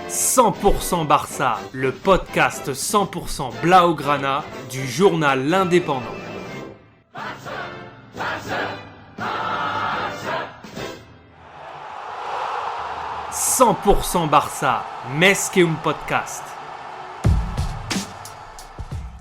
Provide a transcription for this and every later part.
100% Barça, le podcast 100% Blaugrana du journal L'Indépendant. 100% Barça, més que un podcast.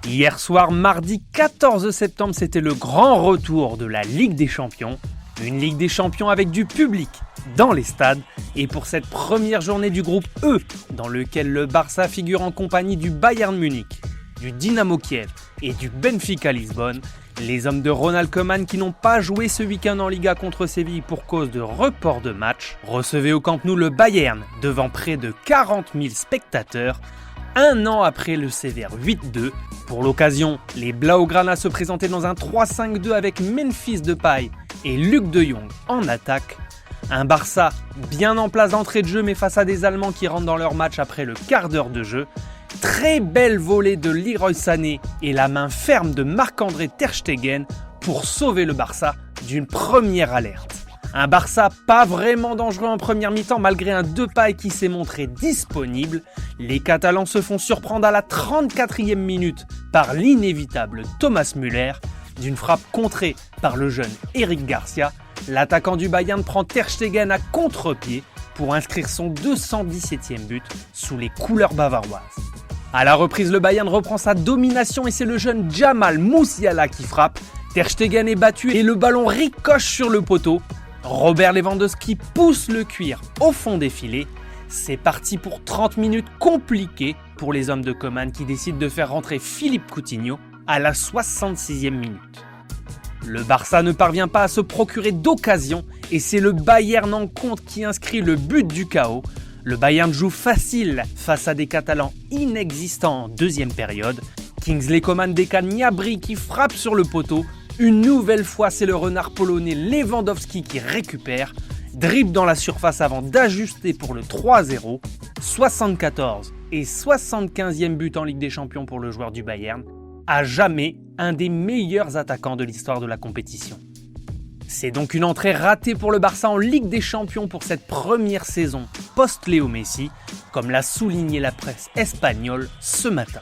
Hier soir, mardi 14 septembre, c'était le grand retour de la Ligue des Champions. Une Ligue des Champions avec du public dans les stades. Et pour cette première journée du groupe E, dans lequel le Barça figure en compagnie du Bayern Munich, du Dynamo Kiev et du Benfica Lisbonne, les hommes de Ronald Koeman qui n'ont pas joué ce week-end en Liga contre Séville pour cause de report de match, recevaient au Camp Nou le Bayern devant près de 40 000 spectateurs, un an après le sévère 8-2. Pour l'occasion, les Blaugrana se présentaient dans un 3-5-2 avec Memphis Depay et Luc de Jong en attaque. Un Barça bien en place d'entrée de jeu mais face à des Allemands qui rentrent dans leur match après le quart d'heure de jeu. Très belle volée de Leroy Sané et la main ferme de Marc-André Ter Stegen pour sauver le Barça d'une première alerte. Un Barça pas vraiment dangereux en première mi-temps malgré un Depay qui s'est montré disponible. Les Catalans se font surprendre à la 34e minute par l'inévitable Thomas Müller. D'une frappe contrée par le jeune Eric Garcia, l'attaquant du Bayern prend Ter Stegen à contre-pied pour inscrire son 217e but sous les couleurs bavaroises. À la reprise, le Bayern reprend sa domination et c'est le jeune Jamal Musiala qui frappe. Ter Stegen est battu et le ballon ricoche sur le poteau. Robert Lewandowski pousse le cuir au fond des filets. C'est parti pour 30 minutes compliquées pour les hommes de Koeman qui décident de faire rentrer Philippe Coutinho à la 66e minute. Le Barça ne parvient pas à se procurer d'occasion et c'est le Bayern en compte qui inscrit le but du chaos. Le Bayern joue facile face à des Catalans inexistants en deuxième période. Kingsley Coman décale Gnabry qui frappe sur le poteau. Une nouvelle fois, c'est le renard polonais Lewandowski qui récupère. Dribble dans la surface avant d'ajuster pour le 3-0. 74 et 75e but en Ligue des Champions pour le joueur du Bayern. À jamais un des meilleurs attaquants de l'histoire de la compétition. C'est donc une entrée ratée pour le Barça en Ligue des Champions pour cette première saison post-Léo Messi, comme l'a souligné la presse espagnole ce matin.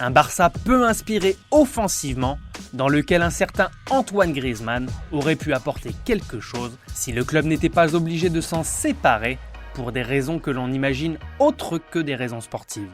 Un Barça peu inspiré offensivement, dans lequel un certain Antoine Griezmann aurait pu apporter quelque chose si le club n'était pas obligé de s'en séparer pour des raisons que l'on imagine autres que des raisons sportives.